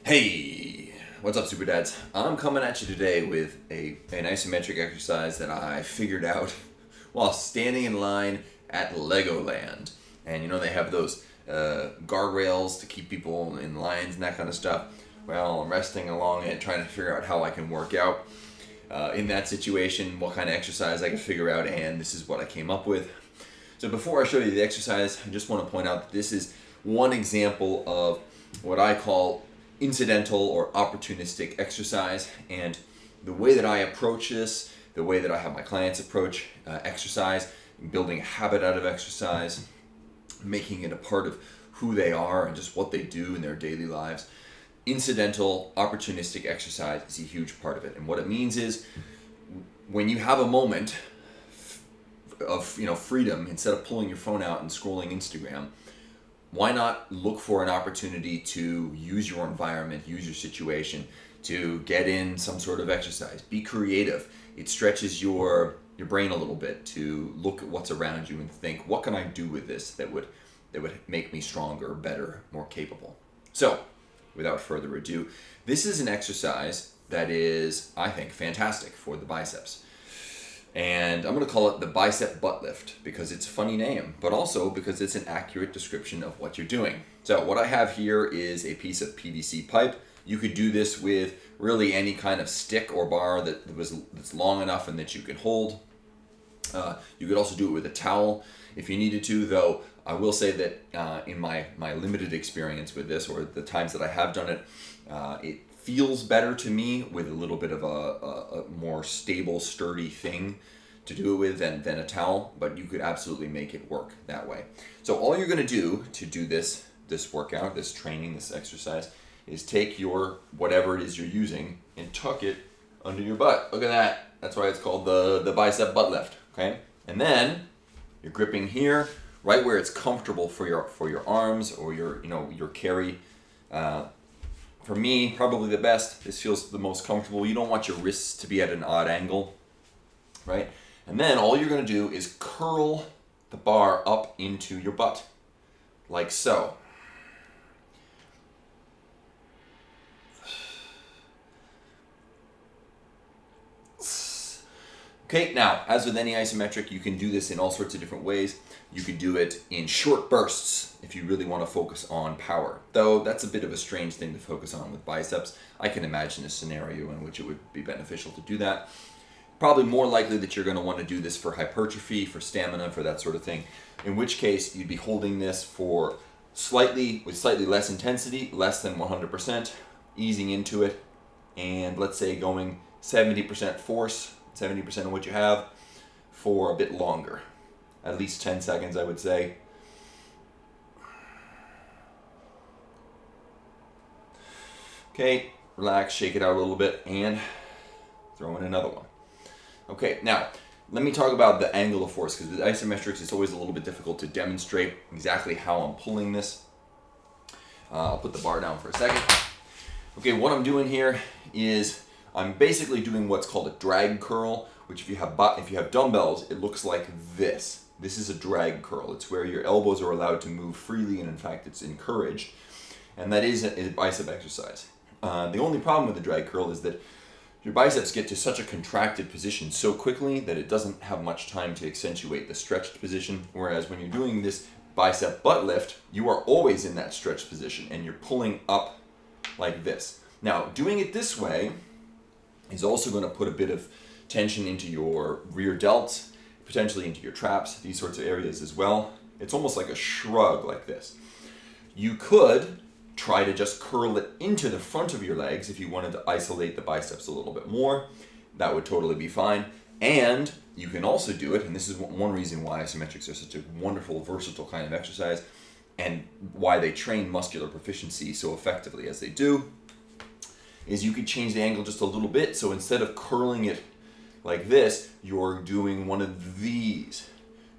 Hey, what's up, Superdads? I'm coming at you today with an isometric exercise that I figured out while standing in line at Legoland. And you know, they have those guardrails to keep people in lines and that kind of stuff. Well, I'm resting along it, trying to figure out how I can work out in that situation, what kind of exercise I can figure out, and this is what I came up with. So before I show you the exercise, I just want to point out that this is one example of what I call incidental or opportunistic exercise, and the way that I approach this, the way that I have my clients approach exercise, building a habit out of exercise, making it a part of who they are and just what they do in their daily lives. Incidental, opportunistic exercise is a huge part of it, and what it means is when you have a moment of freedom, instead of pulling your phone out and scrolling Instagram, why not look for an opportunity to use your environment, use your situation to get in some sort of exercise. Be creative. It stretches your brain a little bit to look at what's around you and think, what can I do with this that would make me stronger, better, more capable? So, without further ado, this is an exercise that is, I think, fantastic for the biceps. And I'm going to call it the bicep butt lift because it's a funny name, but also because it's an accurate description of what you're doing. So what I have here is a piece of PVC pipe. You could do this with really any kind of stick or bar that's long enough and that you can hold. You could also do it with a towel if you needed to, though I will say that in my limited experience with this, or the times that I have done it, it feels better to me with a little bit of a more stable, sturdy thing to do it with than a towel, but you could absolutely make it work that way. So all you're going to do this workout, this training, this exercise, is take your whatever it is you're using and tuck it under your butt. Look at that. That's why it's called the bicep butt lift. Okay, and then you're gripping here, right where it's comfortable for your arms or your carry. For me, probably the best. This feels the most comfortable. You don't want your wrists to be at an odd angle, right? And then all you're going to do is curl the bar up into your butt, like so. Okay, now, as with any isometric, you can do this in all sorts of different ways. You could do it in short bursts if you really want to focus on power. Though that's a bit of a strange thing to focus on with biceps. I can imagine a scenario in which it would be beneficial to do that. Probably more likely that you're going to want to do this for hypertrophy, for stamina, for that sort of thing. In which case, you'd be holding this with slightly less intensity, less than 100%, easing into it, and let's say going 70% force, 70% of what you have, for a bit longer. At least 10 seconds, I would say. Okay, relax, shake it out a little bit, and throw in another one. Okay, now, let me talk about the angle of force, because with isometrics, it's always a little bit difficult to demonstrate exactly how I'm pulling this. I'll put the bar down for a second. Okay, what I'm doing here is I'm basically doing what's called a drag curl, which if you have dumbbells, it looks like this. This is a drag curl. It's where your elbows are allowed to move freely, and in fact, it's encouraged. And that is a bicep exercise. The only problem with the drag curl is that your biceps get to such a contracted position so quickly that it doesn't have much time to accentuate the stretched position. Whereas when you're doing this bicep butt lift, you are always in that stretched position, and you're pulling up like this. Now, doing it this way is also going to put a bit of tension into your rear delts, potentially into your traps, these sorts of areas as well. It's almost like a shrug like this. You could try to just curl it into the front of your legs if you wanted to isolate the biceps a little bit more. That would totally be fine. And you can also do it, and this is one reason why isometrics are such a wonderful, versatile kind of exercise, and why they train muscular proficiency so effectively as they do, is you could change the angle just a little bit. So instead of curling it like this, you're doing one of these.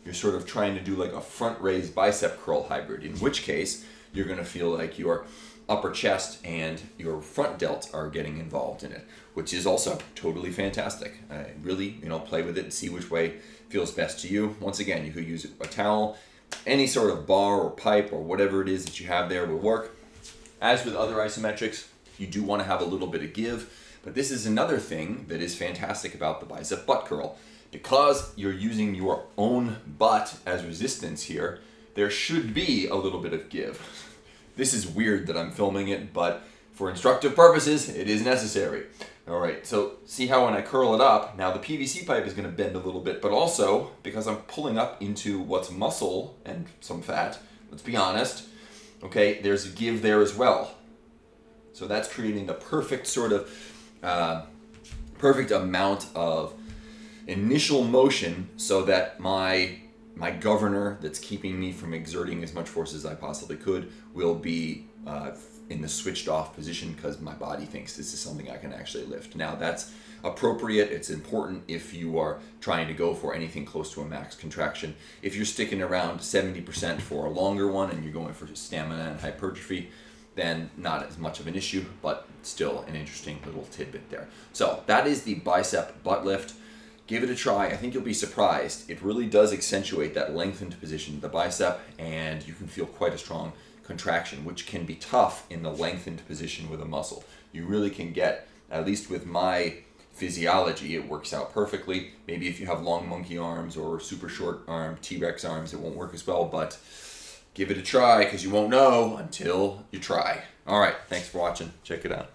You're sort of trying to do like a front raised bicep curl hybrid, in which case you're going to feel like your upper chest and your front delts are getting involved in it, which is also totally fantastic. Really, play with it and see which way feels best to you. Once again, you could use a towel, any sort of bar or pipe or whatever it is that you have there will work. As with other isometrics, You do want to have a little bit of give, but this is another thing that is fantastic about the bicep butt curl. Because you're using your own butt as resistance here, there should be a little bit of give. This is weird that I'm filming it, but for instructive purposes, it is necessary. All right, so see how when I curl it up, now the PVC pipe is going to bend a little bit, but also because I'm pulling up into what's muscle and some fat, let's be honest, okay, there's a give there as well. So that's creating the perfect sort of, perfect amount of initial motion so that my governor that's keeping me from exerting as much force as I possibly could will be in the switched off position because my body thinks this is something I can actually lift. Now that's appropriate. It's important if you are trying to go for anything close to a max contraction. If you're sticking around 70% for a longer one and you're going for stamina and hypertrophy, then not as much of an issue, but still an interesting little tidbit there. So that is the bicep butt lift. Give it a try. I think you'll be surprised. It really does accentuate that lengthened position of the bicep, and you can feel quite a strong contraction, which can be tough in the lengthened position with a muscle. You really can get, at least with my physiology, it works out perfectly. Maybe if you have long monkey arms or super short arm T-Rex arms, it won't work as well, but give it a try because you won't know until you try. All right, thanks for watching. Check it out.